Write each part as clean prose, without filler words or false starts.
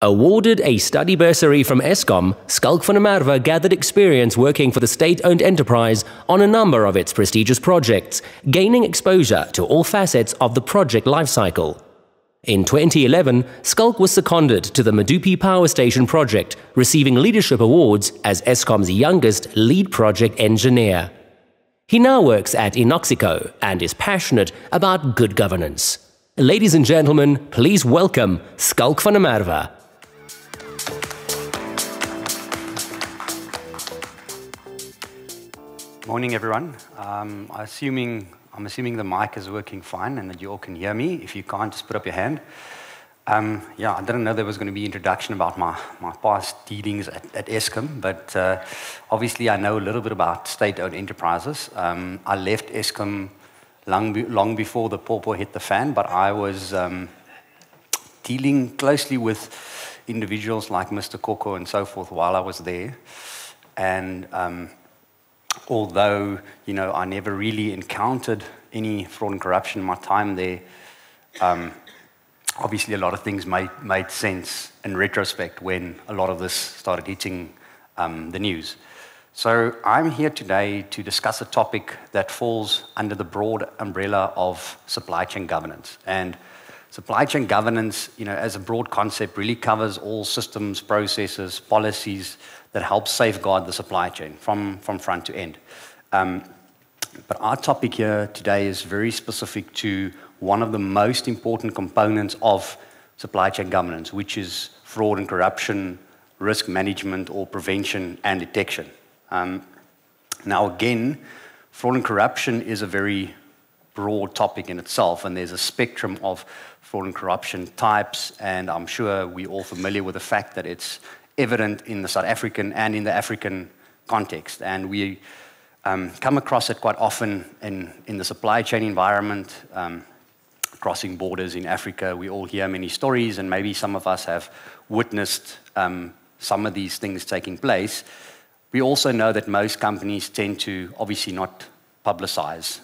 Awarded a study bursary from Eskom, Schalk van der Merwe gathered experience working for the state-owned enterprise on a number of its prestigious projects, gaining exposure to all facets of the project lifecycle. In 2011, Schalk was seconded to the Medupi Power Station project, receiving leadership awards as Eskom's youngest lead project engineer. He now works at Inoxico and is passionate about good governance. Ladies and gentlemen, please welcome Schalk van der Merwe. Morning, everyone. I'm assuming the mic is working fine and that you all can hear me. If you can't, just put up your hand. Yeah, I didn't know there was going to be an introduction about my past dealings at Eskom, but obviously I know a little bit about state-owned enterprises. I left Eskom long before the pawpaw hit the fan, but I was dealing closely with individuals like Mr. Koko and so forth while I was there. And although, I never really encountered any fraud and corruption in my time there, obviously a lot of things made sense in retrospect when a lot of this started hitting the news. So I'm here today to discuss a topic that falls under the broad umbrella of supply chain governance. And supply chain governance, as a broad concept, really covers all systems, processes, policies that help safeguard the supply chain from front to end. But our topic here today is very specific to one of the most important components of supply chain governance, which is fraud and corruption, risk management or prevention and detection. Now again, fraud and corruption is a very broad topic in itself, and there's a spectrum of fraud and corruption types, and I'm sure we're all familiar with the fact that it's evident in the South African and in the African context, and we come across it quite often in the supply chain environment, crossing borders in Africa. We all hear many stories, and maybe some of us have witnessed some of these things taking place. We also know that most companies tend to obviously not publicize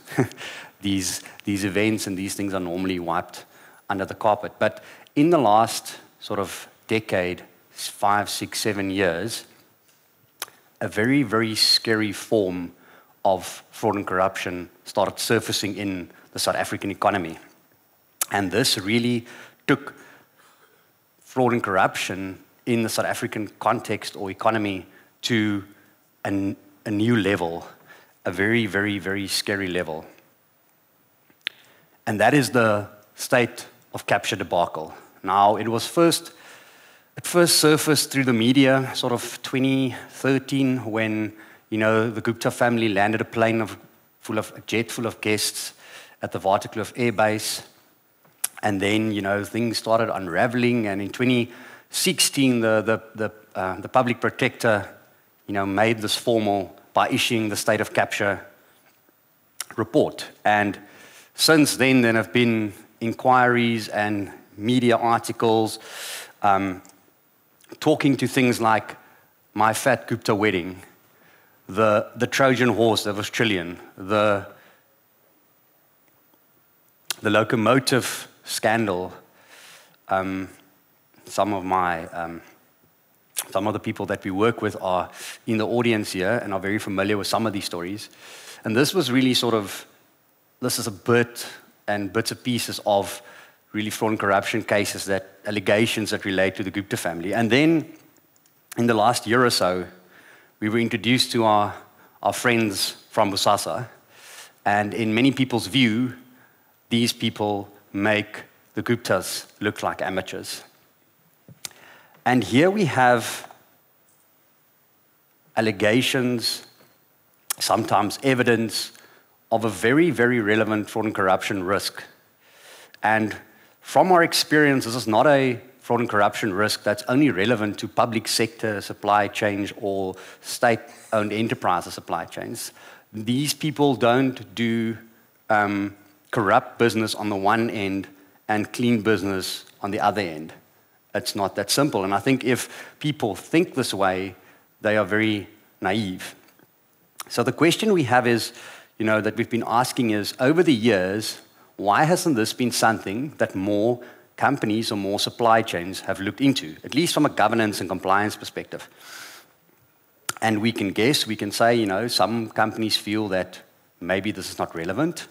these events, and these things are normally wiped under the carpet. But in the last sort of decade, 5, 6, 7 years, a very, very scary form of fraud and corruption started surfacing in the South African economy. And this really took fraud and corruption in the South African context or economy to a new level, a very, very, very scary level. And that is the state of capture debacle. Now, it first surfaced through the media, sort of 2013, when the Gupta family landed a plane a jet full of guests at the Waterkloof Air Base, and then things started unraveling. And in 2016, the public protector made this formal by issuing the state of capture report. And since then, there have been inquiries and media articles talking to things like My Fat Gupta Wedding, the Trojan horse that was Trillion, the locomotive scandal. Some of the people that we work with are in the audience here and are very familiar with some of these stories. And this was really this is a bits and pieces of really fraud and corruption cases, allegations that relate to the Gupta family. And then in the last year or so, we were introduced to our friends from Bosasa. And in many people's view, these people make the Guptas look like amateurs. And here we have allegations, sometimes evidence, of a very, very relevant fraud and corruption risk. And from our experience, this is not a fraud and corruption risk that's only relevant to public sector supply chains or state-owned enterprise supply chains. These people don't do corrupt business on the one end and clean business on the other end. It's not that simple. And I think if people think this way, they are very naive. So the question we have is, that we've been asking is, over the years, why hasn't this been something that more companies or more supply chains have looked into, at least from a governance and compliance perspective. And we can guess, we can say, some companies feel that maybe this is not relevant,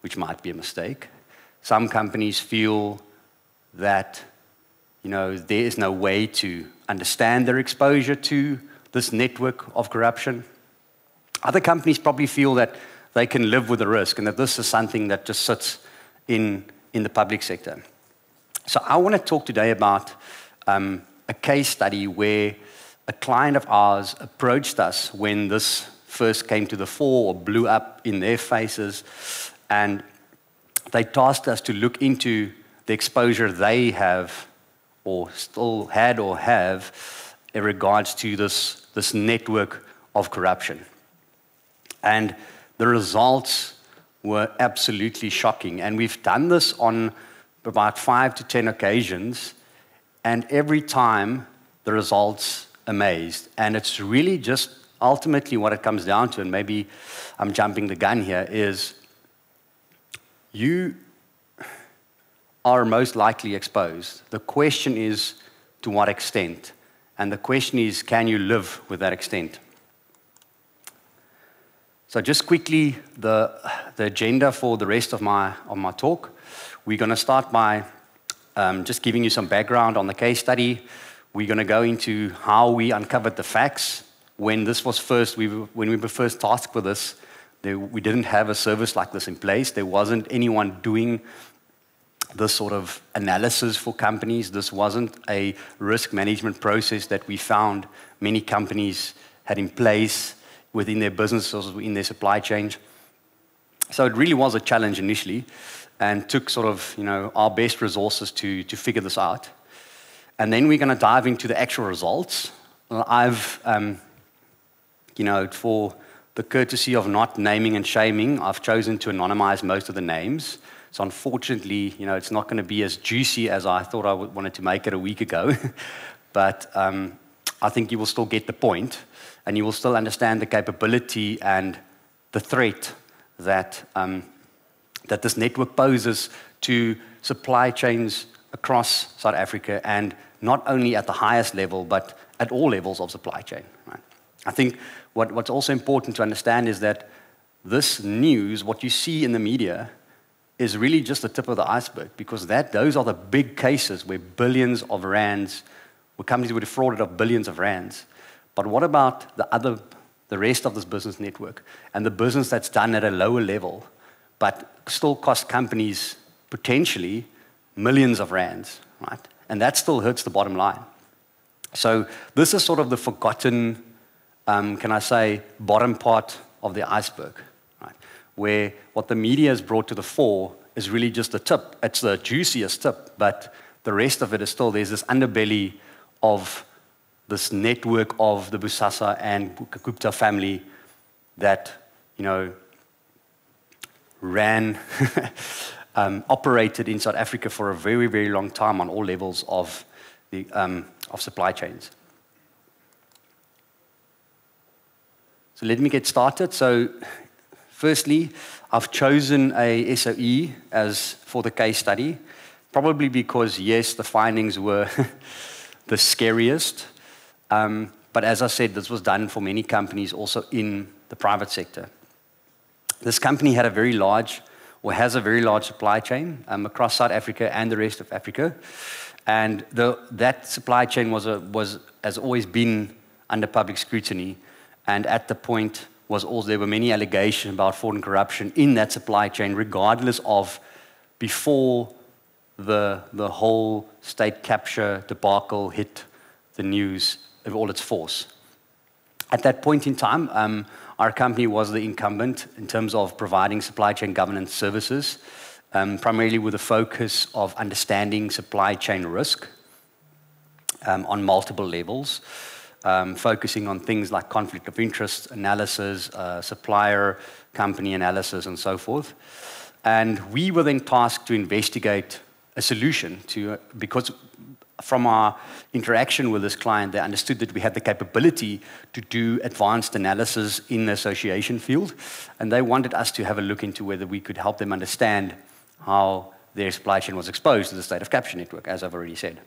which might be a mistake. Some companies feel that, there is no way to understand their exposure to this network of corruption. Other companies probably feel that they can live with the risk and that this is something that just sits in the public sector. So I want to talk today about a case study where a client of ours approached us when this first came to the fore or blew up in their faces, and they tasked us to look into the exposure they have or still had or have in regards to this network of corruption. And the results were absolutely shocking. And we've done this on about 5 to 10 occasions, and every time the results amazed. And it's really just ultimately what it comes down to, and maybe I'm jumping the gun here, is you are most likely exposed. The question is to what extent? And the question is, can you live with that extent? So just quickly, the agenda for the rest of my talk. We're going to start by just giving you some background on the case study. We're going to go into how we uncovered the facts. When this was first, when we were first tasked with this, we didn't have a service like this in place. There wasn't anyone doing this sort of analysis for companies. This wasn't a risk management process that we found many companies had in place within their businesses, in their supply chain. So it really was a challenge initially, and took sort of our best resources to figure this out. And then we're going to dive into the actual results. I've, for the courtesy of not naming and shaming, I've chosen to anonymize most of the names. So unfortunately, it's not going to be as juicy as I thought I wanted to make it a week ago. But I think you will still get the point, and you will still understand the capability and the threat that that this network poses to supply chains across South Africa, and not only at the highest level, but at all levels of supply chain. Right? I think what's also important to understand is that this news, what you see in the media, is really just the tip of the iceberg, because those are the big cases where billions of rands, where companies were defrauded of billions of rands. But what about the rest of this business network, and the business that's done at a lower level, but still cost companies potentially millions of rands, right? And that still hurts the bottom line. So this is sort of the forgotten, bottom part of the iceberg, right? Where what the media has brought to the fore is really just the tip. It's the juiciest tip, but the rest of it is still, there's this underbelly of this network of the Bosasa and Gupta family that, ran, operated in South Africa for a very, very long time on all levels of the supply chains. So let me get started. So firstly, I've chosen a SOE for the case study, probably because, yes, the findings were the scariest. But as I said, this was done for many companies also in the private sector. This company has a very large supply chain across South Africa and the rest of Africa. And that supply chain has always been under public scrutiny. And at the point there were many allegations about fraud and corruption in that supply chain, regardless of before the whole state capture debacle hit the news of all its force. At that point in time, our company was the incumbent in terms of providing supply chain governance services, primarily with a focus of understanding supply chain risk on multiple levels, focusing on things like conflict of interest analysis, supplier company analysis, and so forth. And we were then tasked to investigate a solution because from our interaction with this client, they understood that we had the capability to do advanced analysis in the association field, and they wanted us to have a look into whether we could help them understand how their supply chain was exposed to the state of capture network, as I've already said.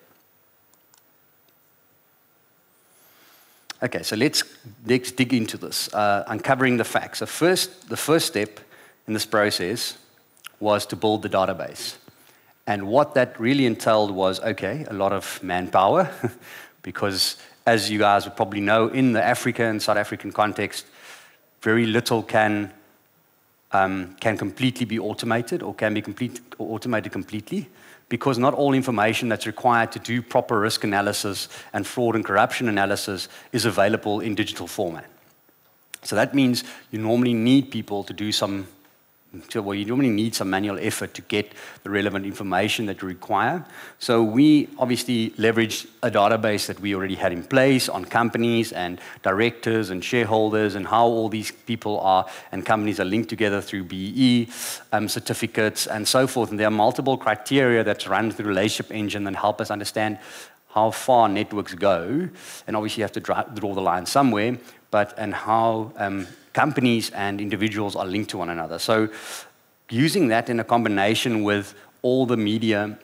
Okay, so let's dig into this, uncovering the facts. So the first step in this process was to build the database. And what that really entailed was, okay, a lot of manpower, because as you guys would probably know, in the Africa and South African context, very little can completely be automated or can be automated completely, because not all information that's required to do proper risk analysis and fraud and corruption analysis is available in digital format. So that means you normally need people to do you normally need some manual effort to get the relevant information that you require. So we obviously leveraged a database that we already had in place on companies and directors and shareholders and how all these people are and companies are linked together through BE certificates and so forth. And there are multiple criteria that's run through the relationship engine and help us understand how far networks go. And obviously you have to draw the line somewhere, and how companies and individuals are linked to one another. So using that in a combination with all the media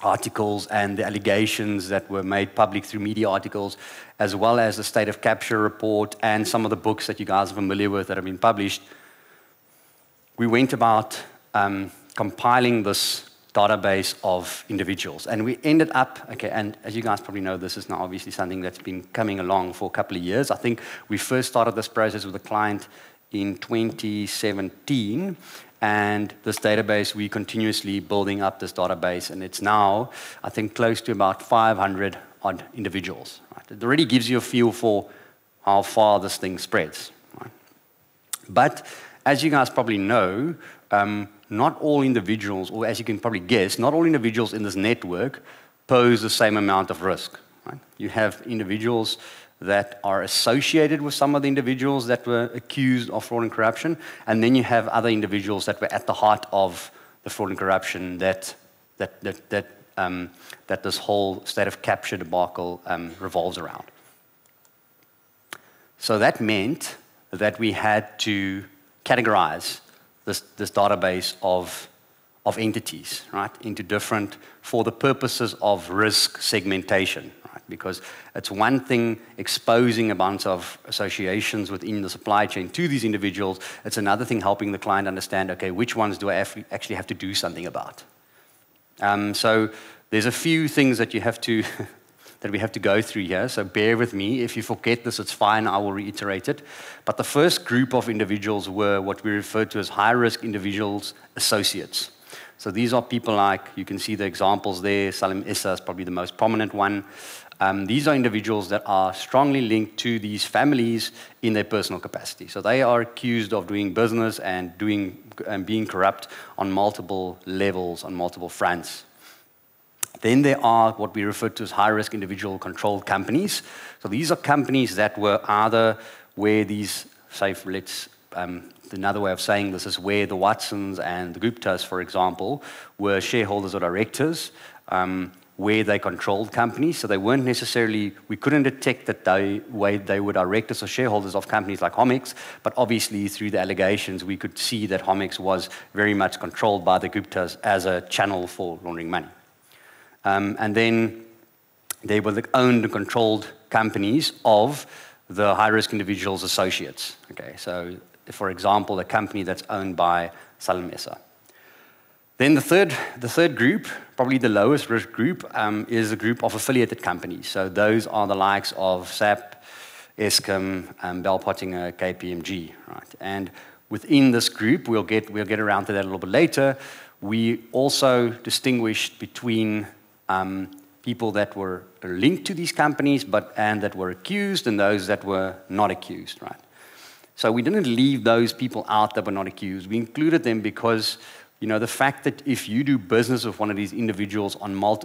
articles and the allegations that were made public through media articles, as well as the state of capture report and some of the books that you guys are familiar with that have been published, we went about compiling this database of individuals. And we ended up, okay, and as you guys probably know, this is now obviously something that's been coming along for a couple of years. I think we first started this process with a client in 2017, and this database, we continuously building up this database, and it's now, I think, close to about 500 odd individuals. Right? It already gives you a feel for how far this thing spreads. Right? But as you guys probably know, not all individuals, or as you can probably guess, not all individuals in this network pose the same amount of risk. Right? You have individuals that are associated with some of the individuals that were accused of fraud and corruption, and then you have other individuals that were at the heart of the fraud and corruption that this whole state of capture debacle revolves around. So that meant that we had to categorize this database of entities, right, into different, for the purposes of risk segmentation, right? Because it's one thing exposing a bunch of associations within the supply chain to these individuals. It's another thing helping the client understand, okay, which ones do I actually have to do something about? So there's a few things that you have to that we have to go through here, so bear with me. If you forget this, it's fine, I will reiterate it. But the first group of individuals were what we refer to as high-risk individuals associates. So these are people like, you can see the examples there, Salim Issa is probably the most prominent one. These are individuals that are strongly linked to these families in their personal capacity. So they are accused of doing business and being corrupt on multiple levels, on multiple fronts. Then there are what we refer to as high-risk individual controlled companies. So these are companies that were either where these, say, another way of saying this is where the Watsons and the Guptas, for example, were shareholders or directors, where they controlled companies. So they weren't necessarily, we couldn't detect that they were directors or shareholders of companies like Homix, but obviously through the allegations, we could see that Homix was very much controlled by the Guptas as a channel for laundering money. And then they were the owned and controlled companies of the high-risk individuals' associates. Okay, so for example, a company that's owned by Salim Issa. Then the third group, probably the lowest risk group, is a group of affiliated companies. So those are the likes of SAP, Eskom, Bell Pottinger, KPMG. Right? And within this group, we'll get around to that a little bit later. We also distinguished between people that were linked to these companies and that were accused and those that were not accused, right? So we didn't leave those people out that were not accused. We included them because, you know, the fact that if you do business with one of these individuals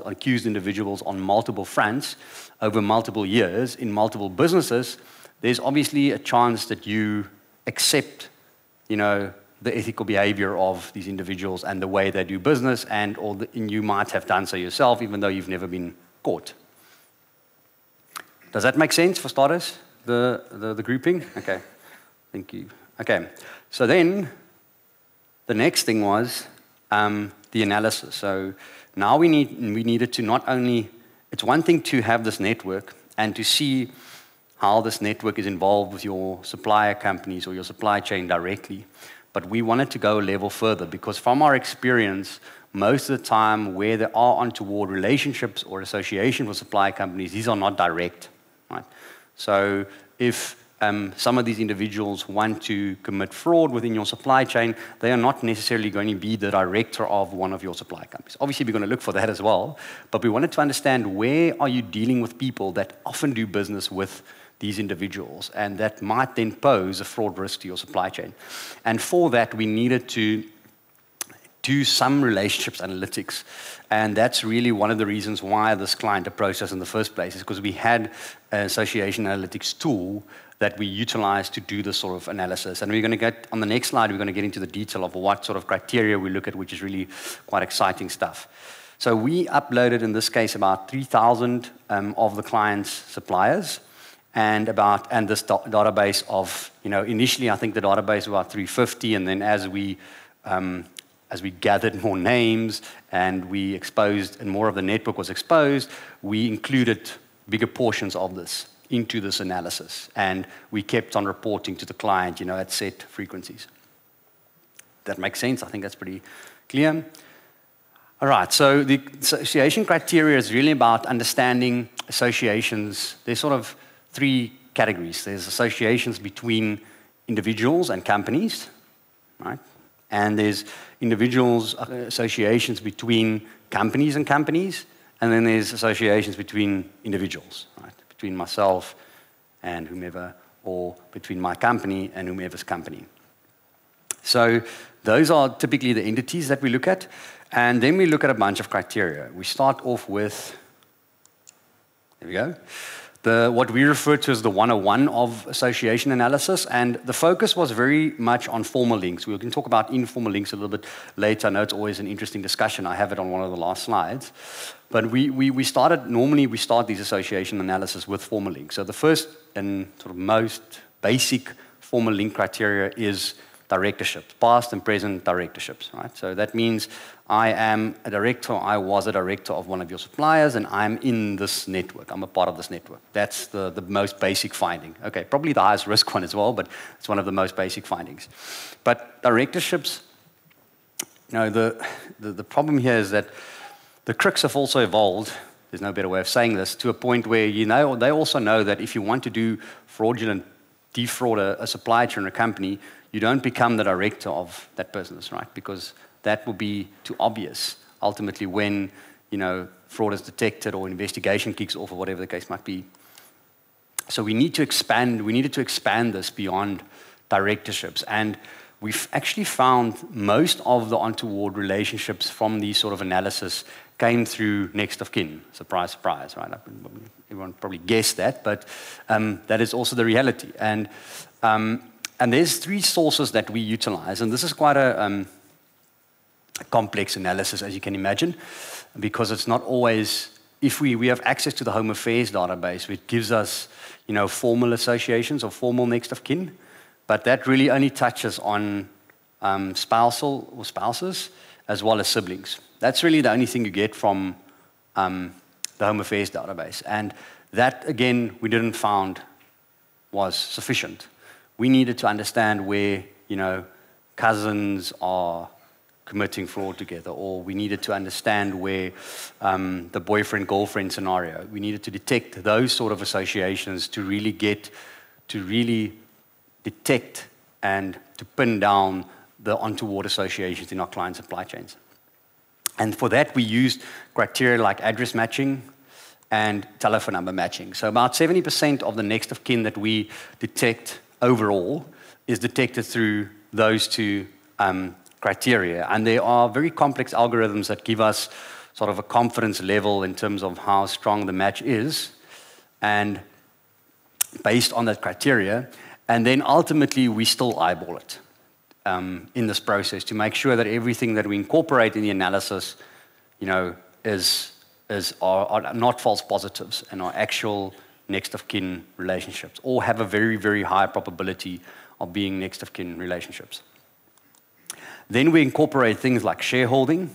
accused individuals on multiple fronts over multiple years in multiple businesses, there's obviously a chance that you accept, you know, the ethical behavior of these individuals and the way they do business, and you might have done so yourself, even though you've never been caught. Does that make sense for starters, the grouping? Okay, thank you. Okay, so then the next thing was the analysis. So now we needed to not only, it's one thing to have this network and to see how this network is involved with your supplier companies or your supply chain directly, but we wanted to go a level further because from our experience, most of the time where there are untoward relationships or association with supply companies, these are not direct. Right? So if some of these individuals want to commit fraud within your supply chain, they are not necessarily going to be the director of one of your supply companies. Obviously, we're going to look for that as well, but we wanted to understand where are you dealing with people that often do business with these individuals, and that might then pose a fraud risk to your supply chain. And for that, we needed to do some relationships analytics. And that's really one of the reasons why this client approached us in the first place, is because we had an association analytics tool that we utilized to do this sort of analysis. And we're going to get, on the next slide, we're going to get into the detail of what sort of criteria we look at, which is really quite exciting stuff. So we uploaded, in this case, about 3,000 of the client's suppliers, and this database of, initially I think the database was about 350, and then as we gathered more names and we exposed, and more of the network was exposed, we included bigger portions of this into this analysis. And we kept on reporting to the client, at set frequencies. That makes sense? I think that's pretty clear. All right, so the association criteria is really about understanding associations. There's sort of three categories. There's associations between individuals and companies, right? And there's associations between companies and companies, and then there's associations between individuals, right? Between myself and whomever, or between my company and whomever's company. So those are typically the entities that we look at, and then we look at a bunch of criteria. We start off with, there we go, what we refer to as the 101 of association analysis, and the focus was very much on formal links. We can talk about informal links a little bit later. I know it's always an interesting discussion. I have it on one of the last slides. But normally we start these association analysis with formal links. So the first and sort of most basic formal link criteria is directorships, past and present directorships, right? So that means I am a director, I was a director of one of your suppliers, and I'm in this network. I'm a part of this network. That's the most basic finding. Okay, probably the highest risk one as well, but it's one of the most basic findings. But directorships, the problem here is that the crooks have also evolved, there's no better way of saying this, to a point where they also know that if you want to do defraud a supply chain or a company, you don't become the director of that business, right? Because that will be too obvious ultimately when fraud is detected or investigation kicks off or whatever the case might be. So we needed to expand this beyond directorships, and we've actually found most of the untoward relationships from these sort of analysis came through next of kin. Surprise, surprise, right? Everyone probably guessed that, but that is also the reality. And there's three sources that we utilize, and this is quite a complex analysis, as you can imagine, because it's not always, if we have access to the Home Affairs database, which gives us, formal associations or formal next of kin, but that really only touches on spouses as well as siblings. That's really the only thing you get from the Home Affairs database, and that, again, we didn't find was sufficient. We needed to understand where, cousins are committing fraud together, or we needed to understand where the boyfriend-girlfriend scenario. We needed to detect those sort of associations to really detect and to pin down the untoward associations in our client supply chains. And for that, we used criteria like address matching and telephone number matching. So about 70% of the next of kin that we detect overall is detected through those two criteria. And there are very complex algorithms that give us sort of a confidence level in terms of how strong the match is, and based on that criteria. And then ultimately, we still eyeball it in this process to make sure that everything that we incorporate in the analysis, are not false positives and are actual next of kin relationships, or have a very, very high probability of being next of kin relationships. Then we incorporate things like shareholding.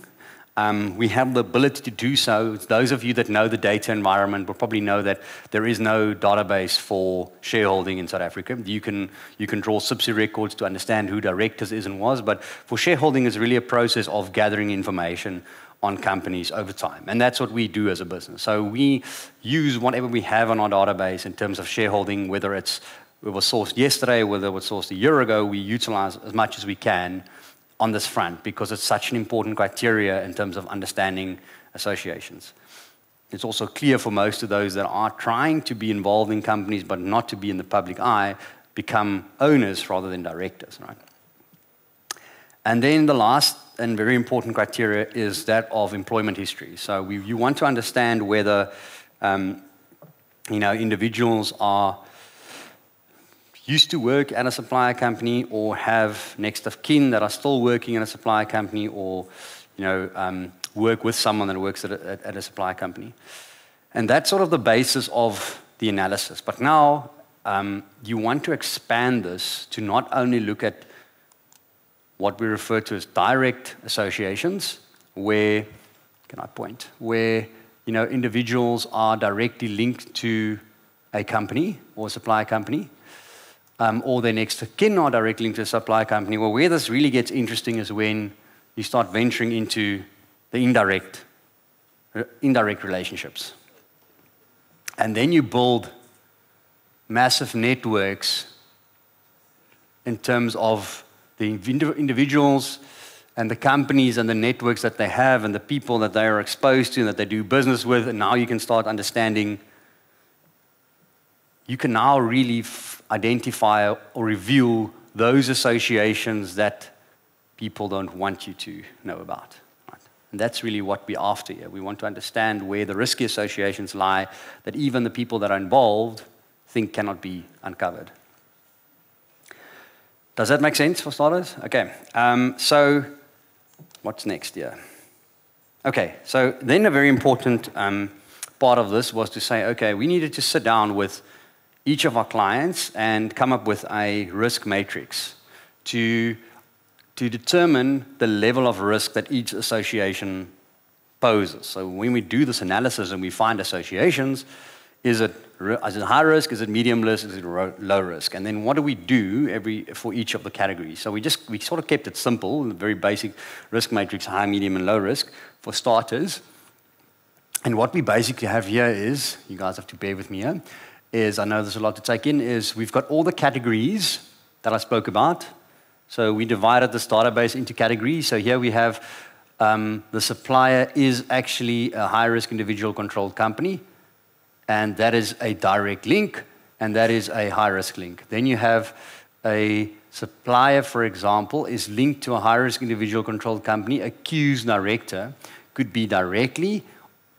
We have the ability to do so. Those of you that know the data environment will probably know that there is no database for shareholding in South Africa. You can draw SIPSI records to understand who directors is and was, but for shareholding is really a process of gathering information on companies over time. And that's what we do as a business. So we use whatever we have on our database in terms of shareholding, whether it was sourced yesterday, whether it was sourced a year ago, we utilize as much as we can on this front because it's such an important criteria in terms of understanding associations. It's also clear for most of those that are trying to be involved in companies but not to be in the public eye, become owners rather than directors, right? And then the last and very important criteria is that of employment history. So you want to understand whether individuals are used to work at a supplier company or have next of kin that are still working in a supplier company or work with someone that works at a supplier company. And that's sort of the basis of the analysis. But now you want to expand this to not only look at what we refer to as direct associations, where individuals are directly linked to a company or a supplier company, or their next of kin are directly linked to a supplier company. Well, where this really gets interesting is when you start venturing into the indirect relationships. And then you build massive networks in terms of the individuals and the companies and the networks that they have and the people that they are exposed to and that they do business with. And now you can start understanding, you can now really identify or review those associations that people don't want you to know about. Right? And that's really what we're after here. We want to understand where the risky associations lie that even the people that are involved think cannot be uncovered. Does that make sense for starters? Okay, so what's next here? Okay, so then a very important part of this was to say, okay, we needed to sit down with each of our clients and come up with a risk matrix to determine the level of risk that each association poses. So when we do this analysis and we find associations, is it high risk, is it medium risk, is it low risk? And then what do we do for each of the categories? So we sort of kept it simple, the very basic risk matrix, high, medium, and low risk for starters. And what we basically have here is, you guys have to bear with me here, is, I know there's a lot to take in, is we've got all the categories that I spoke about. So we divided this database into categories. So here we have the supplier is actually a high-risk individual controlled company, and that is a direct link, and that is a high-risk link. Then you have a supplier, for example, is linked to a high-risk individual controlled company. Accused director could be directly,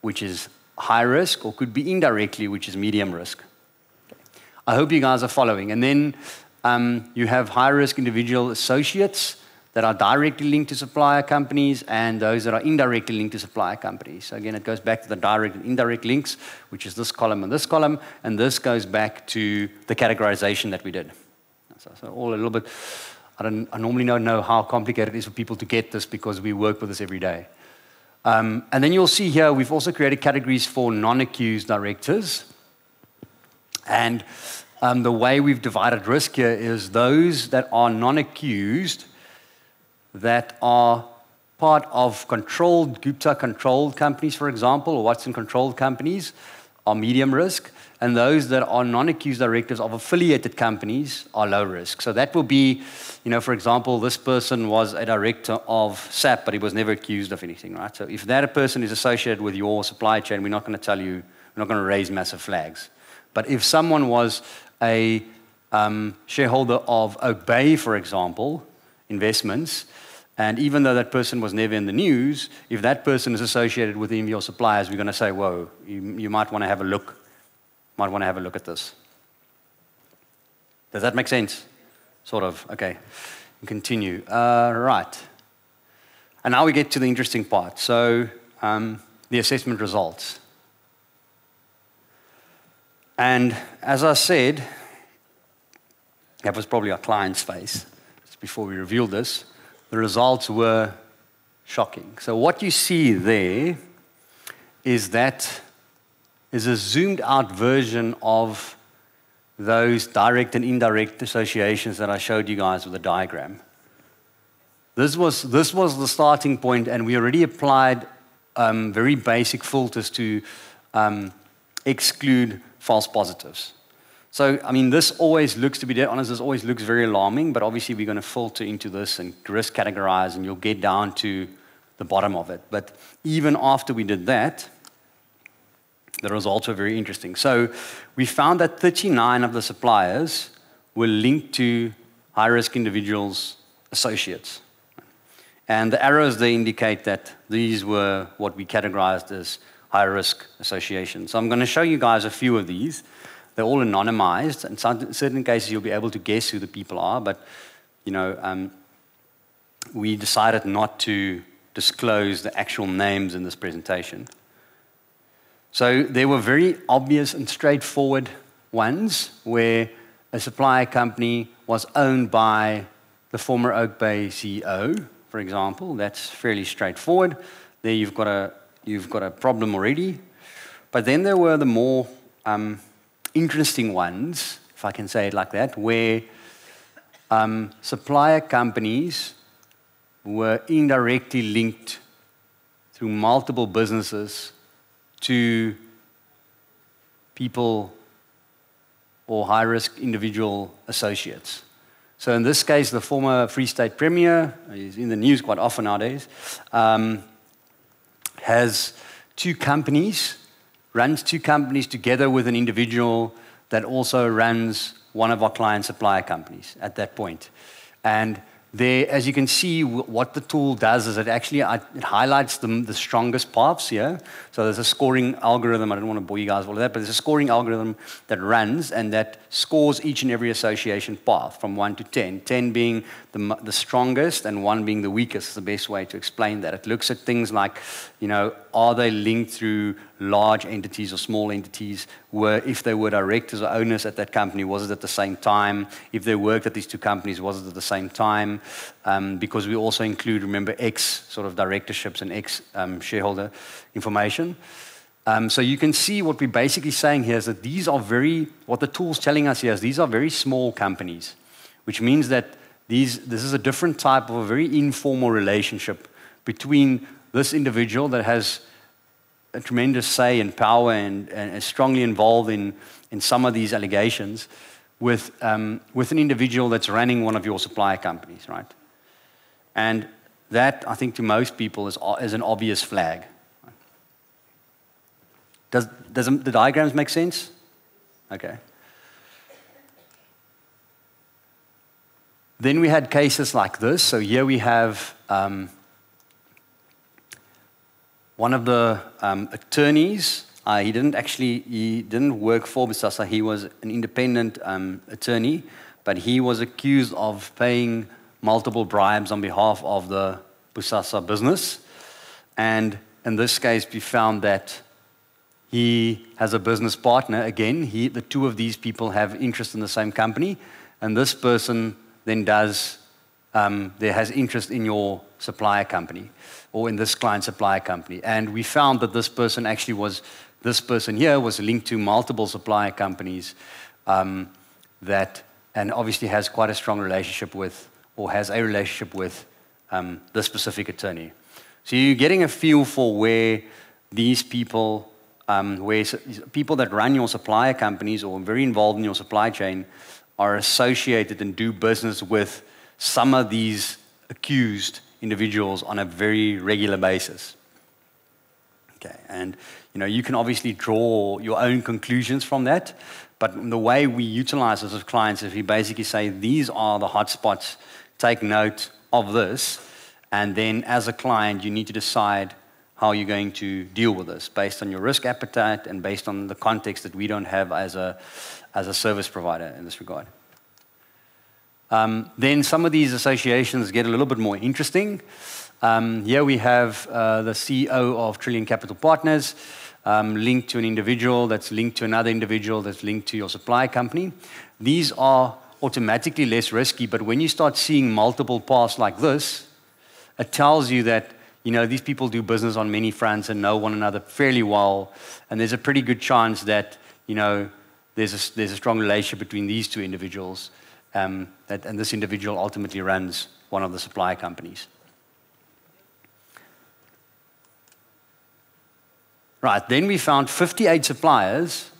which is high risk, or could be indirectly, which is medium risk. Okay. I hope you guys are following. And then you have high-risk individual associates that are directly linked to supplier companies and those that are indirectly linked to supplier companies. So again, it goes back to the direct and indirect links, which is this column and this goes back to the categorization that we did. So all a little bit, I normally don't know how complicated it is for people to get this because we work with this every day. And then you'll see here, we've also created categories for non-accused directors. And the way we've divided risk here is those that are non-accused, that are part of Gupta-controlled companies, for example, or Watson-controlled companies, are medium risk, and those that are non-accused directors of affiliated companies are low risk. So that will be, for example, this person was a director of SAP, but he was never accused of anything, right? So if that person is associated with your supply chain, we're not going to tell you, we're not going to raise massive flags. But if someone was a shareholder of Obey, for example, investments, and even though that person was never in the news, if that person is associated with any of your suppliers, we're going to say, whoa, you might want to have a look. Might want to have a look at this. Does that make sense? Sort of. Okay. Continue. Right. And now we get to the interesting part. So the assessment results. And as I said, that was probably our client's face just before we revealed this. the results were shocking. So what you see there is that is a zoomed out version of those direct and indirect associations that I showed you guys with the diagram. This was the starting point, and we already applied very basic filters to exclude false positives. So, I mean, this always looks, to be dead honest, this always looks very alarming, but obviously we're going to filter into this and risk categorize, and you'll get down to the bottom of it. But even after we did that, the results were very interesting. So we found that 39 of the suppliers were linked to high-risk individuals' associates. And the arrows, they indicate that these were what we categorized as high-risk associations. So I'm going to show you guys a few of these. They're all anonymized. In certain cases, you'll be able to guess who the people are, but we decided not to disclose the actual names in this presentation. So there were very obvious and straightforward ones where a supplier company was owned by the former Oak Bay CEO, for example. That's fairly straightforward. There you've got a problem already. But then there were the more interesting ones, if I can say it like that, where supplier companies were indirectly linked through multiple businesses to people or high-risk individual associates. So in this case, the former Free State Premier, he's in the news quite often nowadays, has runs two companies together with an individual that also runs one of our client supplier companies at that point. And there, as you can see, what the tool does is it highlights the strongest paths here. So there's a scoring algorithm. I don't want to bore you guys with all of that, but there's a scoring algorithm that runs and that scores each and every association path from 1 to 10. 10 being the strongest and 1 being the weakest is the best way to explain that. It looks at things like, are they linked through large entities or small entities? If they were directors or owners at that company, was it at the same time? If they worked at these two companies, was it at the same time? Because we also include, remember, ex sort of directorships and ex shareholder information. So you can see what we're basically saying here is that what the tool's telling us here is these are very small companies, which means that this is a different type of a very informal relationship between this individual that has a tremendous say and power and is strongly involved in some of these allegations with an individual that's running one of your supplier companies, right? And that, I think, to most people is an obvious flag. Does the diagrams make sense? Okay. Then we had cases like this. So here we have one of the attorneys. He didn't work for Bosasa. He was an independent attorney, but he was accused of paying multiple bribes on behalf of the Bosasa business. And in this case, we found that he has a business partner. Again, the two of these people have interest in the same company, and this person then has interest in your supplier company, or in this client supplier company. And we found that this person here was linked to multiple supplier companies and obviously has quite a strong relationship with, or has a relationship with this specific attorney. So you're getting a feel for where these people, where people that run your supplier companies or are very involved in your supply chain are associated and do business with some of these accused individuals on a very regular basis. Okay, and you can obviously draw your own conclusions from that, but the way we utilize this as clients is we basically say these are the hotspots, take note of this, and then as a client you need to decide how you're going to deal with this based on your risk appetite and based on the context that we don't have as a service provider in this regard. Then some of these associations get a little bit more interesting. Here we have the CEO of Trillion Capital Partners linked to an individual that's linked to another individual that's linked to your supply company. These are automatically less risky, but when you start seeing multiple paths like this, it tells you that, these people do business on many fronts and know one another fairly well, and there's a pretty good chance that, there's a strong relationship between these two individuals, and this individual ultimately runs one of the supply companies. Right, then we found 58 suppliers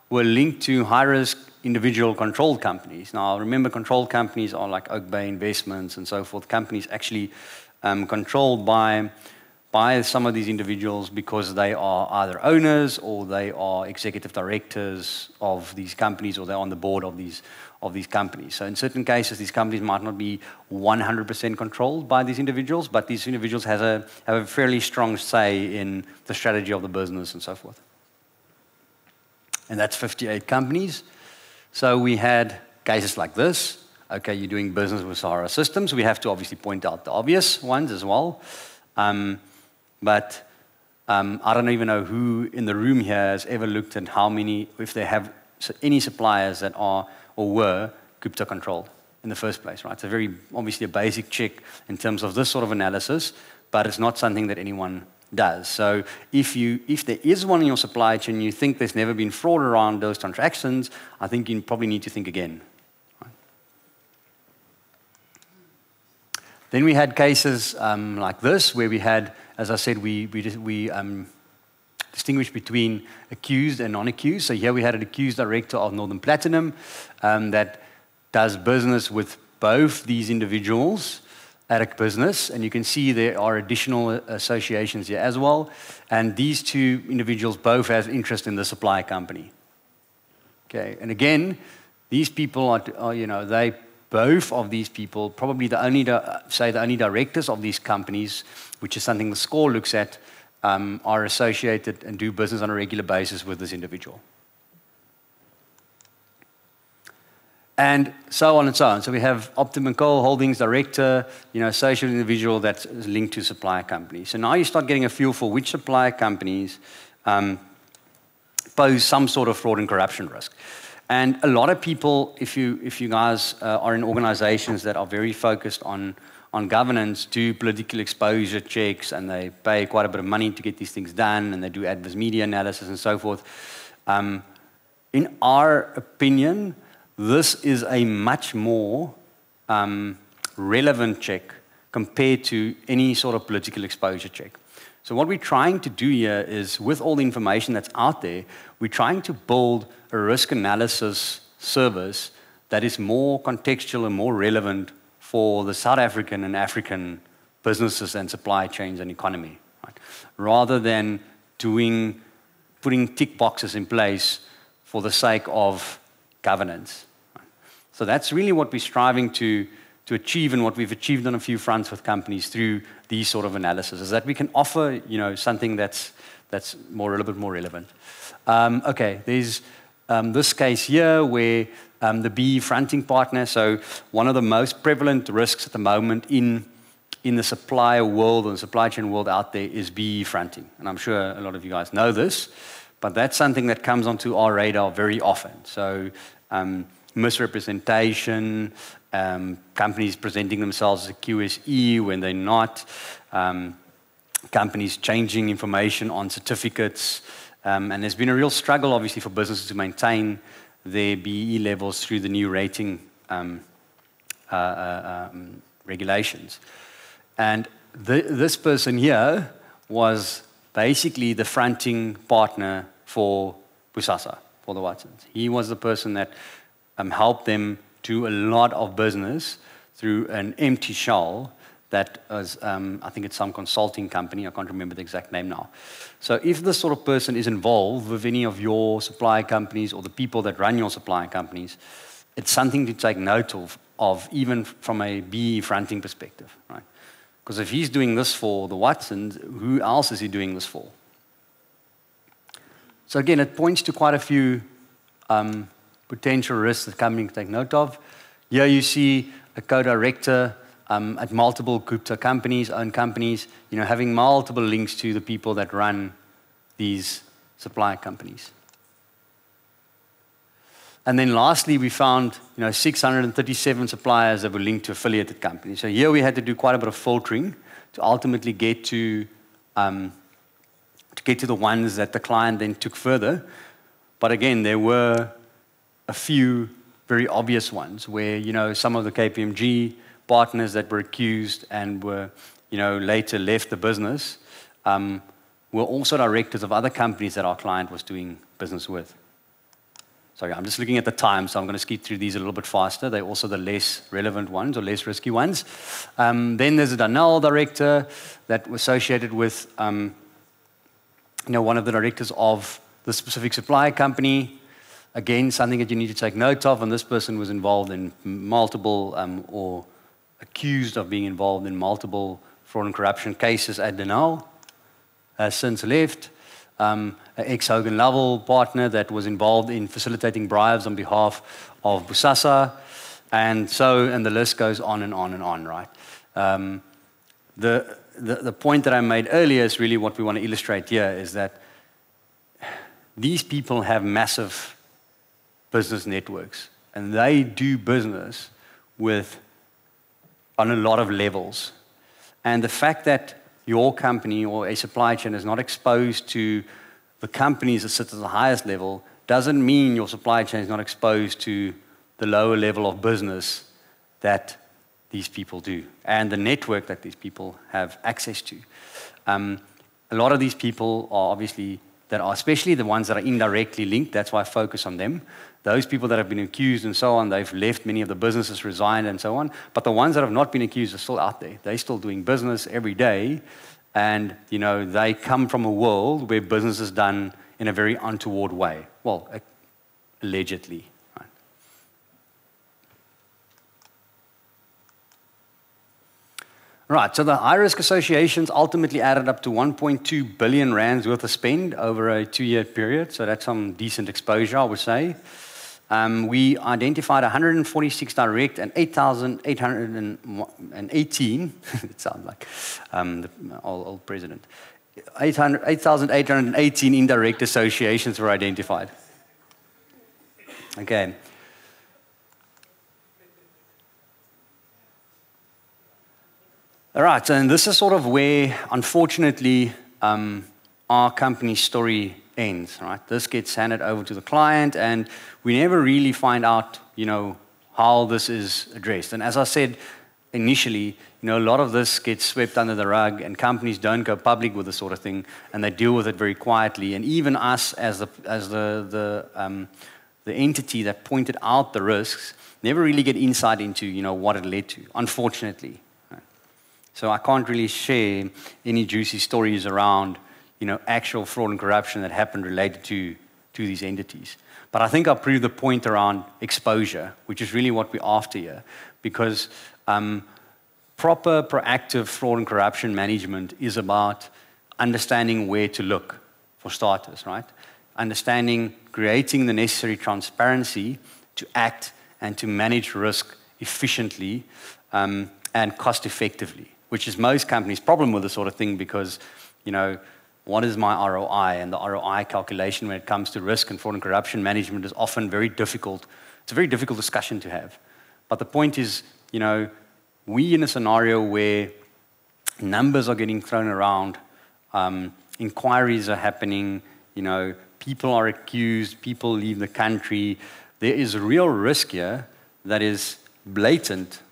were linked to high-risk individual controlled companies. Now, remember, controlled companies are like Oak Bay Investments and so forth. Companies actually controlled by some of these individuals because they are either owners or they are executive directors of these companies, or they're on the board of these companies. So in certain cases, these companies might not be 100% controlled by these individuals, but these individuals have a fairly strong say in the strategy of the business and so forth. And that's 58 companies. So we had cases like this. Okay, you're doing business with Sahara Systems. We have to obviously point out the obvious ones as well. But I don't even know who in the room here has ever looked at how many, if they have any suppliers that are or were Gupta controlled in the first place, right? It's obviously a basic check in terms of this sort of analysis, but it's not something that anyone does. So if there is one in your supply chain, you think there's never been fraud around those transactions, I think you probably need to think again. Right? Then we had cases like this, where we had, as I said, we distinguished between accused and non-accused. So here we had an accused director of Northern Platinum that does business with both these individuals at a business, and you can see there are additional associations here as well. And these two individuals both have interest in the supply company. Okay, and again, these people are both of these people, probably the only directors of these companies, which is something the score looks at, are associated and do business on a regular basis with this individual. And so on and so on. So we have Optimum Coal Holdings director, associated individual that's linked to supplier companies. So now you start getting a feel for which supplier companies pose some sort of fraud and corruption risk. And a lot of people, if you guys are in organizations that are very focused on governance, do political exposure checks, and they pay quite a bit of money to get these things done, and they do adverse media analysis and so forth. In our opinion, this is a much more relevant check compared to any sort of political exposure check. So what we're trying to do here is, with all the information that's out there, we're trying to build a risk analysis service that is more contextual and more relevant for the South African and African businesses and supply chains and economy, right? Rather than putting tick boxes in place for the sake of governance. Right? So that's really what we're striving to achieve, and what we've achieved on a few fronts with companies through these sort of analysis, is that we can offer something that's a little bit more relevant. Okay, there's this case here where the BE fronting partner, so one of the most prevalent risks at the moment in the supplier world and supply chain world out there is BE fronting. And I'm sure a lot of you guys know this, but that's something that comes onto our radar very often. So misrepresentation, companies presenting themselves as a QSE when they're not, companies changing information on certificates, and there's been a real struggle, obviously, for businesses to maintain their BE levels through the new rating regulations. And this person here was basically the fronting partner for Bosasa, for the Watsons. He was the person that helped them do a lot of business through an empty shell that was, I think it's some consulting company, I can't remember the exact name now. So if this sort of person is involved with any of your supply companies or the people that run your supply companies, it's something to take note of even from a BE fronting perspective, right? Because if he's doing this for the Watsons, who else is he doing this for? So again, it points to quite a few potential risks that companies can take note of. Here you see a co-director at multiple Gupta companies, owned companies, having multiple links to the people that run these supply companies. And then lastly, we found 637 suppliers that were linked to affiliated companies. So here we had to do quite a bit of filtering to ultimately get to the ones that the client then took further. But again, there were a few very obvious ones where, you know, some of the KPMG partners that were accused and were, you know, later left the business were also directors of other companies that our client was doing business with. Sorry, I'm just looking at the time, so I'm going to skip through these a little bit faster. They're also the less relevant ones or less risky ones. Then there's a Danel director that was associated with, you know, one of the directors of the specific supplier company. Again, something that you need to take note of, and this person was involved in multiple or accused of being involved in multiple fraud and corruption cases at Danel, has since left. An ex-Hogan Lovell partner that was involved in facilitating bribes on behalf of Bosasa, and the list goes on and on and on, right? The point that I made earlier is really what we want to illustrate here, is that these people have massive business networks, and they do business with on a lot of levels. And the fact that your company or a supply chain is not exposed to the companies that sit at the highest level doesn't mean your supply chain is not exposed to the lower level of business that these people do and the network that these people have access to. A lot of these people are obviously, that are especially the ones that are indirectly linked, that's why I focus on them. Those people that have been accused and so on, they've left, many of the businesses resigned and so on. But the ones that have not been accused are still out there. They're still doing business every day. And, you know, they come from a world where business is done in a very untoward way. Well, allegedly. Right? Right, so the high-risk associations ultimately added up to 1.2 billion rands worth of spend over a 2-year period. So that's some decent exposure, I would say. We identified 146 direct and 8,818, it sounds like the old president, 8,818 indirect associations were identified. Okay. All right, and this is sort of where, unfortunately, our company's story ends, right? This gets handed over to the client, and we never really find out, you know, how this is addressed. And as I said initially, you know, a lot of this gets swept under the rug, and companies don't go public with this sort of thing, and they deal with it very quietly. And even us, as the entity that pointed out the risks, never really get insight into, you know, what it led to, unfortunately. Right? So I can't really share any juicy stories around, you know, actual fraud and corruption that happened related to these entities. But I think I'll prove the point around exposure, which is really what we're after here, because proper, proactive fraud and corruption management is about understanding where to look, for starters, right? Understanding, creating the necessary transparency to act and to manage risk efficiently and cost effectively, which is most companies' problem with this sort of thing, because, you know, what is my ROI? And the ROI calculation when it comes to risk and fraud and corruption management is often very difficult. It's a very difficult discussion to have. But the point is, you know, we in a scenario where numbers are getting thrown around, inquiries are happening, you know, people are accused, people leave the country. There is real risk here that is blatant,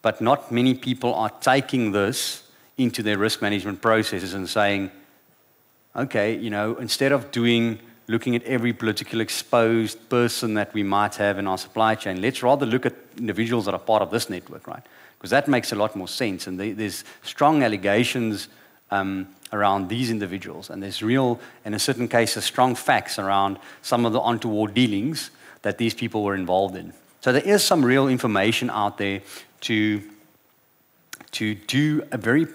but not many people are taking this into their risk management processes and saying, okay, you know, instead of looking at every political exposed person that we might have in our supply chain, let's rather look at individuals that are part of this network, right? Because that makes a lot more sense. And there's strong allegations around these individuals. And there's real, in a certain cases, strong facts around some of the untoward dealings that these people were involved in. So there is some real information out there to do a very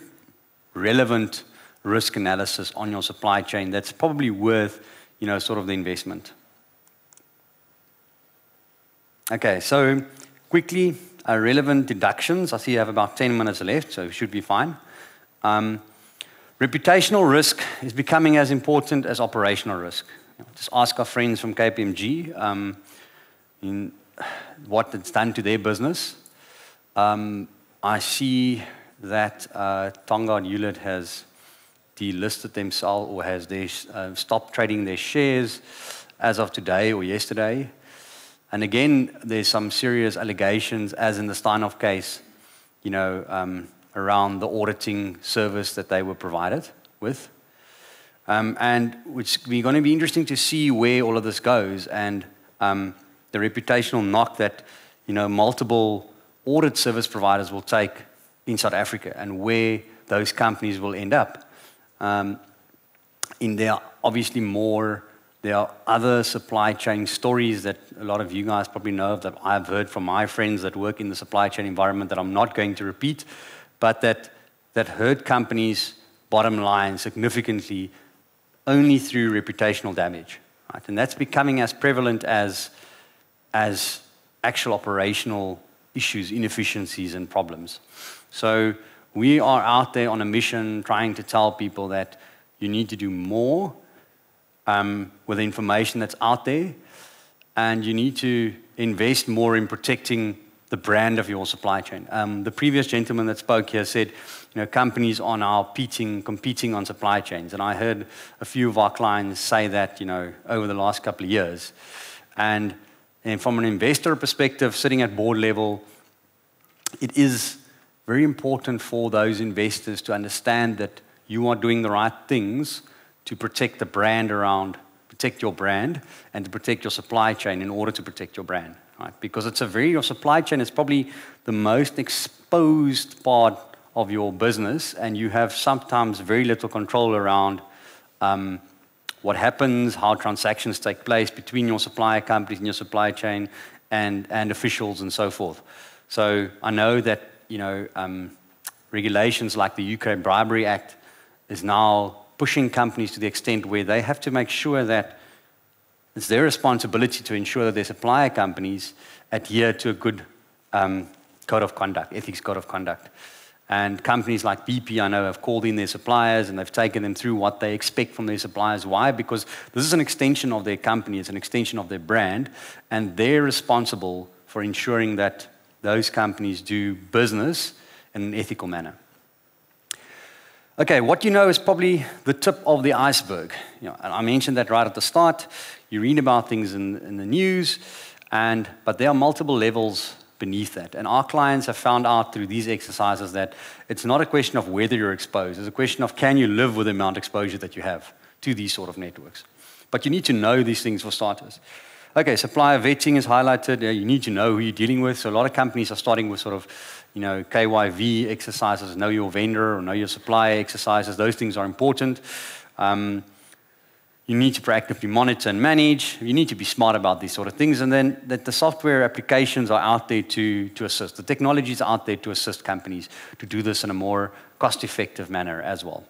relevant risk analysis on your supply chain that's probably worth, you know, sort of the investment. Okay, so quickly, relevant deductions. I see you have about 10 minutes left, so it should be fine. Reputational risk is becoming as important as operational risk. Just ask our friends from KPMG in what it's done to their business. I see that Tonga and Hewlett has delisted themselves or has stopped trading their shares as of today or yesterday. And again, there's some serious allegations, as in the Steinhoff case, around the auditing service that they were provided with. And which we're going to be interesting to see where all of this goes, and the reputational knock that multiple audit service providers will take in South Africa, and where those companies will end up. There are other supply chain stories that a lot of you guys probably know of, that I've heard from my friends that work in the supply chain environment, that I'm not going to repeat, but that hurt companies' bottom line significantly only through reputational damage. Right? And that's becoming as prevalent as actual operational issues, inefficiencies, and problems. So we are out there on a mission trying to tell people that you need to do more with the information that's out there, and you need to invest more in protecting the brand of your supply chain. The previous gentleman that spoke here said, companies are now competing on supply chains, and I heard a few of our clients say that, over the last couple of years. And from an investor perspective, sitting at board level, it is very important for those investors to understand that you are doing the right things to protect the brand protect your brand, and to protect your supply chain in order to protect your brand. Right? Because your supply chain is probably the most exposed part of your business, and you have sometimes very little control around what happens, how transactions take place between your supplier companies and your supply chain and officials and so forth. So I know that regulations like the UK Bribery Act is now pushing companies to the extent where they have to make sure that it's their responsibility to ensure that their supplier companies adhere to a good code of conduct, ethics code of conduct. And companies like BP, I know, have called in their suppliers and they've taken them through what they expect from their suppliers. Why? Because this is an extension of their company, it's an extension of their brand, and they're responsible for ensuring that those companies do business in an ethical manner. Okay, what you know is probably the tip of the iceberg. And I mentioned that right at the start. You read about things in the news, but there are multiple levels beneath that. And our clients have found out through these exercises that it's not a question of whether you're exposed. It's a question of, can you live with the amount of exposure that you have to these sort of networks? But you need to know these things for starters. Okay, supplier vetting is highlighted. You need to know who you're dealing with. So a lot of companies are starting with sort of, KYV exercises, know your vendor or know your supplier exercises. Those things are important. You need to proactively monitor and manage. You need to be smart about these sort of things. And then that the software applications are out there to assist. The technology is out there to assist companies to do this in a more cost-effective manner as well.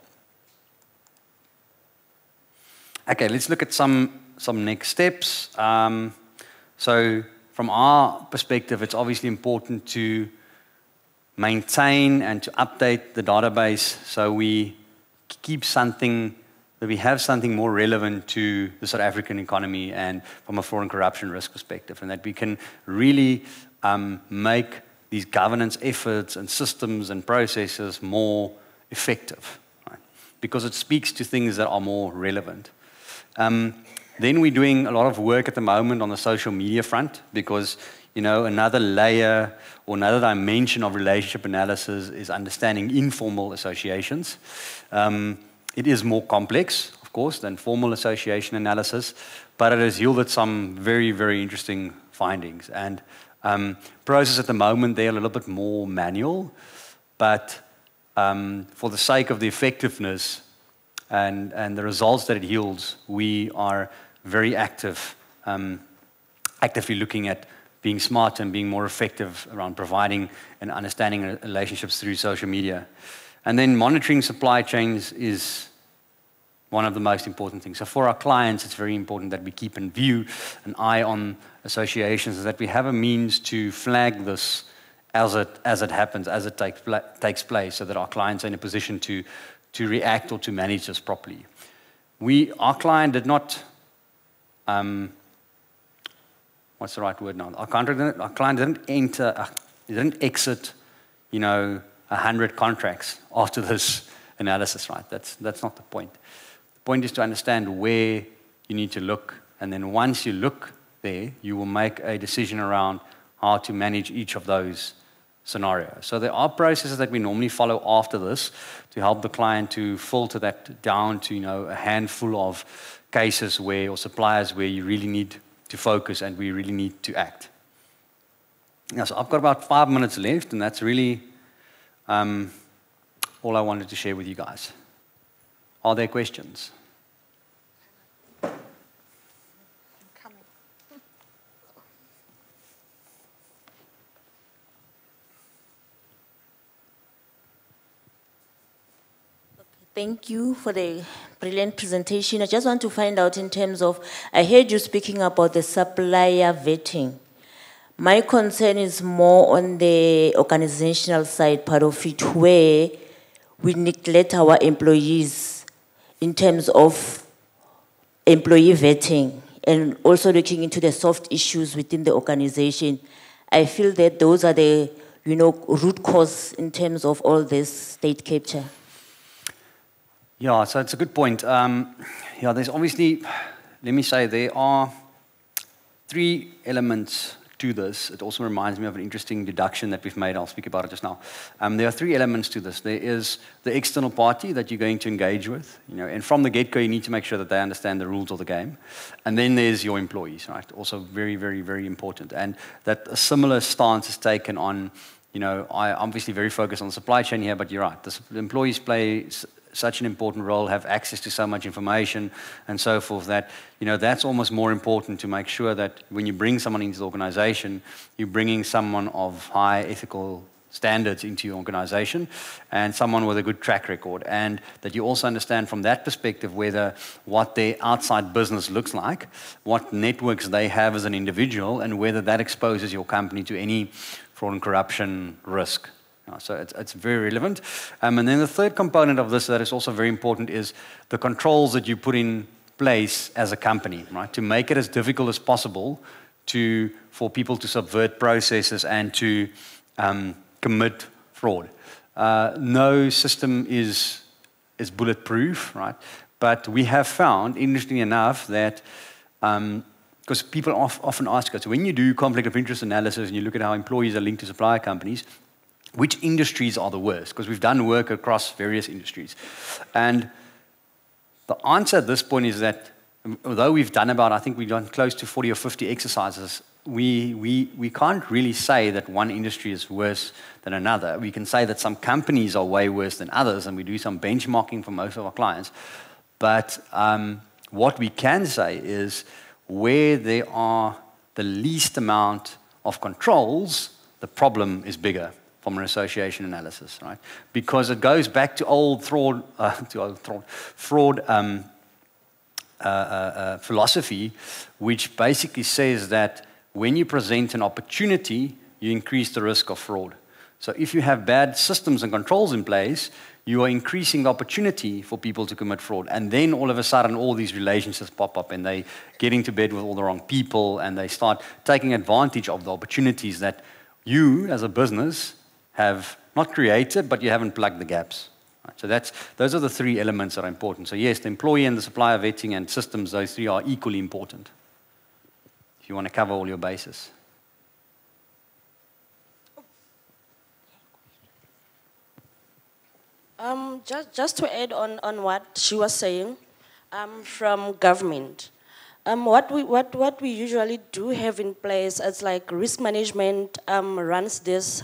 Okay, let's look at some next steps. So from our perspective, it's obviously important to maintain and to update the database so we keep something, that we have something more relevant to the South African economy and from a fraud and corruption risk perspective, and that we can really make these governance efforts and systems and processes more effective, right? Because it speaks to things that are more relevant. Then we're doing a lot of work at the moment on the social media front, because another layer or another dimension of relationship analysis is understanding informal associations. It is more complex, of course, than formal association analysis, but it has yielded some very, very interesting findings. And process at the moment, they're a little bit more manual, but for the sake of the effectiveness and the results that it yields, we are very actively looking at being smart and being more effective around providing and understanding relationships through social media. And then monitoring supply chains is one of the most important things. So for our clients, it's very important that we keep in view, an eye on associations, and that we have a means to flag this as it happens, as it takes place, so that our clients are in a position to react or to manage this properly. Our client did not, what's the right word now? Our client didn't exit, 100 contracts after this analysis, right? That's not the point. The point is to understand where you need to look, and then once you look there, you will make a decision around how to manage each of those scenarios. So there are processes that we normally follow after this to help the client to filter that down to, a handful of cases where, or suppliers where you really need to focus and we really need to act. Now, so I've got about 5 minutes left, and that's really all I wanted to share with you guys. Are there questions? Thank you for the brilliant presentation. I just want to find out in terms of, I heard you speaking about the supplier vetting. My concern is more on the organizational side part of it, where we neglect our employees in terms of employee vetting and also looking into the soft issues within the organization. I feel that those are the, root cause in terms of all this state capture. Yeah, so it's a good point. There's obviously, let me say, there are 3 elements to this. It also reminds me of an interesting deduction that we've made. I'll speak about it just now. There are 3 elements to this. There is the external party that you're going to engage with, and from the get-go, you need to make sure that they understand the rules of the game. And then there's your employees, right? Also very, very, very important. And that a similar stance is taken on, I obviously very focused on the supply chain here, but you're right. The employees play such an important role, have access to so much information and so forth that, that's almost more important to make sure that when you bring someone into the organization, you're bringing someone of high ethical standards into your organization and someone with a good track record, and that you also understand from that perspective what their outside business looks like, what networks they have as an individual, and whether that exposes your company to any fraud and corruption risk. So it's very relevant. And then the third component of this that is also very important is the controls that you put in place as a company, right? To make it as difficult as possible for people to subvert processes and to commit fraud. No system is bulletproof, right? But we have found, interestingly enough, that because people often ask us, when you do conflict of interest analysis and you look at how employees are linked to supplier companies, which industries are the worst? Because we've done work across various industries. And the answer at this point is that, although we've done we've done close to 40 or 50 exercises, we can't really say that one industry is worse than another. We can say that some companies are way worse than others, and we do some benchmarking for most of our clients. But what we can say is where there are the least amount of controls, the problem is bigger from an association analysis, right? Because it goes back to old fraud philosophy, which basically says that when you present an opportunity, you increase the risk of fraud. So if you have bad systems and controls in place, you are increasing the opportunity for people to commit fraud. And then all of a sudden, all these relationships pop up, and they get into bed with all the wrong people, and they start taking advantage of the opportunities that you, as a business, have not created, but you haven't plugged the gaps. Right? So those are the 3 elements that are important. So yes, the employee and the supplier vetting and systems, those 3 are equally important if you want to cover all your bases. Just to add on what she was saying, from government. What we usually do have in place is like risk management runs this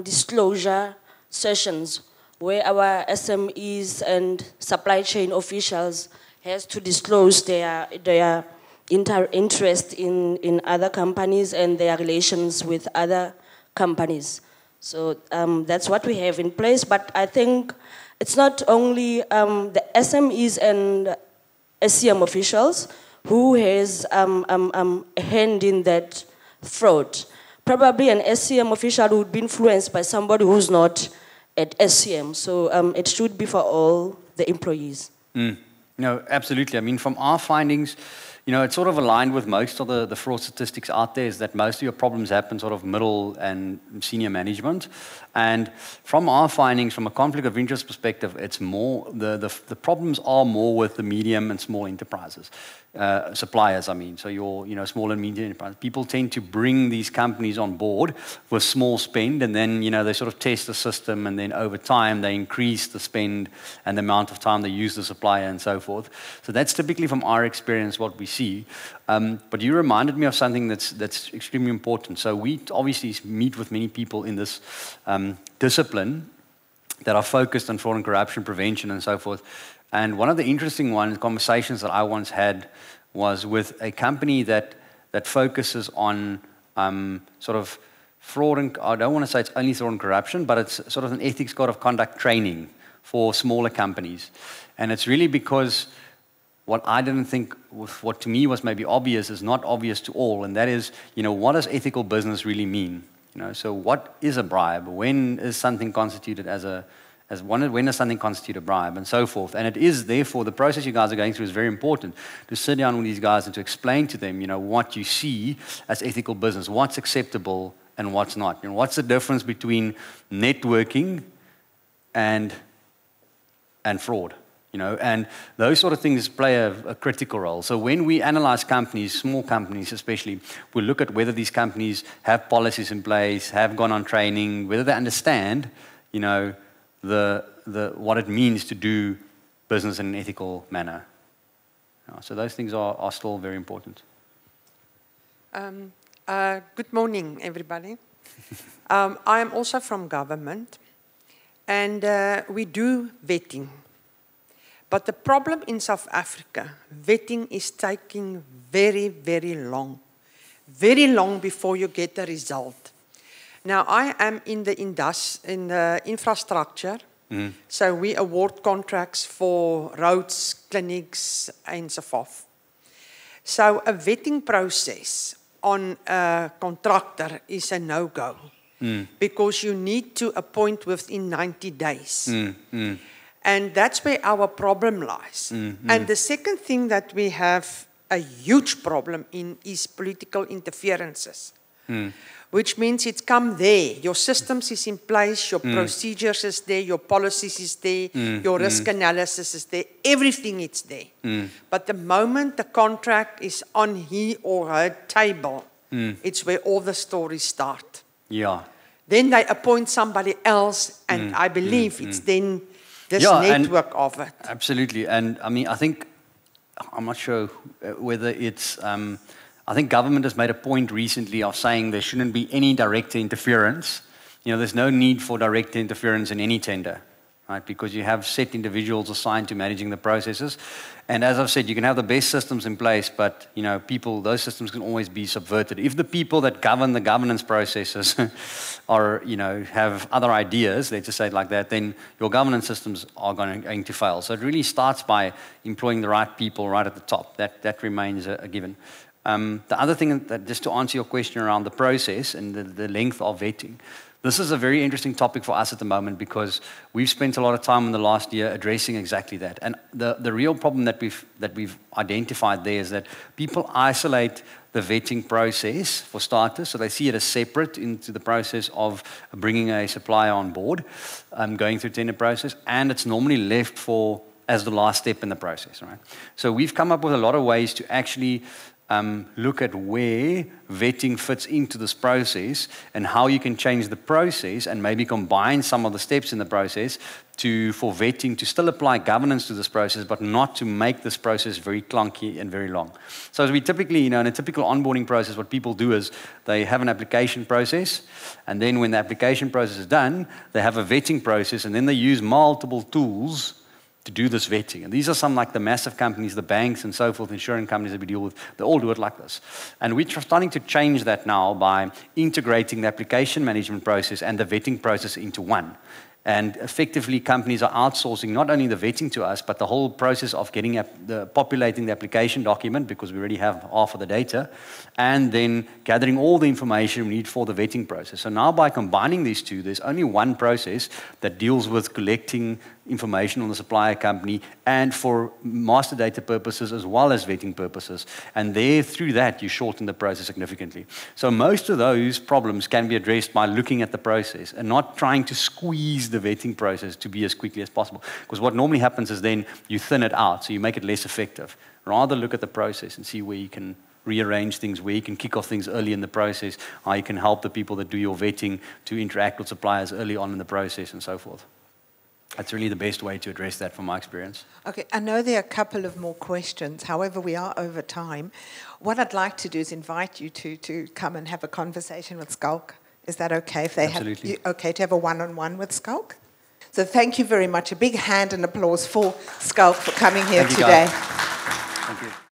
disclosure sessions where our SMEs and supply chain officials has to disclose their interest in other companies and their relations with other companies. So that's what we have in place. But I think it's not only the SMEs and SCM officials who has a hand in that fraud. Probably an SCM official would be influenced by somebody who's not at SCM. So it should be for all the employees. No, absolutely. I mean, from our findings, it's sort of aligned with most of the fraud statistics out there, is that most of your problems happen sort of middle and senior management. And from our findings, from a conflict of interest perspective, it's more, the problems are more with the medium and small enterprises. Suppliers, I mean, so your small and medium enterprises. People tend to bring these companies on board with small spend, and then they sort of test the system, and then over time they increase the spend and the amount of time they use the supplier and so forth. So that's typically from our experience what we see. But you reminded me of something that's extremely important. So we obviously meet with many people in this discipline that are focused on fraud and corruption prevention and so forth. And one of the interesting conversations that I once had was with a company that focuses on sort of fraud and, I don't want to say it's only fraud and corruption, but it's sort of an ethics code of conduct training for smaller companies. And it's really because what I didn't think, what to me was maybe obvious, is not obvious to all, and that is, what does ethical business really mean? So what is a bribe? When is something constituted when does something constitute a bribe, and so forth? And it is, therefore, the process you guys are going through is very important, to sit down with these guys and to explain to them, what you see as ethical business, what's acceptable and what's not. What's the difference between networking and fraud? And those sort of things play a critical role. So when we analyze companies, small companies especially, we look at whether these companies have policies in place, have gone on training, whether they understand, what it means to do business in an ethical manner. So those things are still very important. Good morning, everybody. I am also from government, and we do vetting. But the problem in South Africa, vetting is taking very, very long. Very long before you get a result. Now, I am in the infrastructure, so we award contracts for roads, clinics, and so forth. So a vetting process on a contractor is a no-go, because you need to appoint within 90 days. And that's where our problem lies. And the second thing that we have a huge problem in is political interferences. Which means it's come there. Your systems is in place, your procedures is there, your policies is there, your risk analysis is there, everything is there. But the moment the contract is on he or her table, it's where all the stories start. Yeah. Then they appoint somebody else, and I believe it's then this network of it. Absolutely. And I mean, I'm not sure whether it's, I think government has made a point recently of saying there shouldn't be any direct interference. There's no need for direct interference in any tender, right? Because you have set individuals assigned to managing the processes. And as I've said, you can have the best systems in place, but those systems can always be subverted. If the people that govern the governance processes are, have other ideas, let's just say it like that, then your governance systems are going to fail. So it really starts by employing the right people right at the top. That remains a given. The other thing, that just to answer your question around the process and the length of vetting, this is a very interesting topic for us at the moment, because we've spent a lot of time in the last year addressing exactly that. And the real problem that we've identified there is that people isolate the vetting process for starters, so they see it as separate into the process of bringing a supplier on board, going through tender process, and it's normally left as the last step in the process, right? So we've come up with a lot of ways to actually look at where vetting fits into this process and how you can change the process and maybe combine some of the steps in the process for vetting to still apply governance to this process, but not to make this process very clunky and very long. So as we typically, in a typical onboarding process, what people do is they have an application process, and then when the application process is done, they have a vetting process, and then they use multiple tools to do this vetting. And these are some like the massive companies, the banks and so forth, insurance companies that we deal with, they all do it like this. And we're starting to change that now by integrating the application management process and the vetting process into one. And effectively, companies are outsourcing not only the vetting to us, but the whole process of populating the application document, because we already have half of the data, and then gathering all the information we need for the vetting process. So now by combining these two, there's only one process that deals with collecting information on the supplier company and for master data purposes as well as vetting purposes. And there, through that, you shorten the process significantly. So most of those problems can be addressed by looking at the process and not trying to squeeze the vetting process to be as quickly as possible. Because what normally happens is then you thin it out, so you make it less effective. Rather look at the process and see where you can rearrange things, where you can kick off things early in the process, how you can help the people that do your vetting to interact with suppliers early on in the process and so forth. That's really the best way to address that from my experience. Okay, I know there are a couple of more questions. However, we are over time. What I'd like to do is invite you to come and have a conversation with Schalk. Is that okay? If they Absolutely. Okay to have a one-on-one with Schalk? So thank you very much. A big hand and applause for Schalk for coming here Thank you, today. guys. Thank you.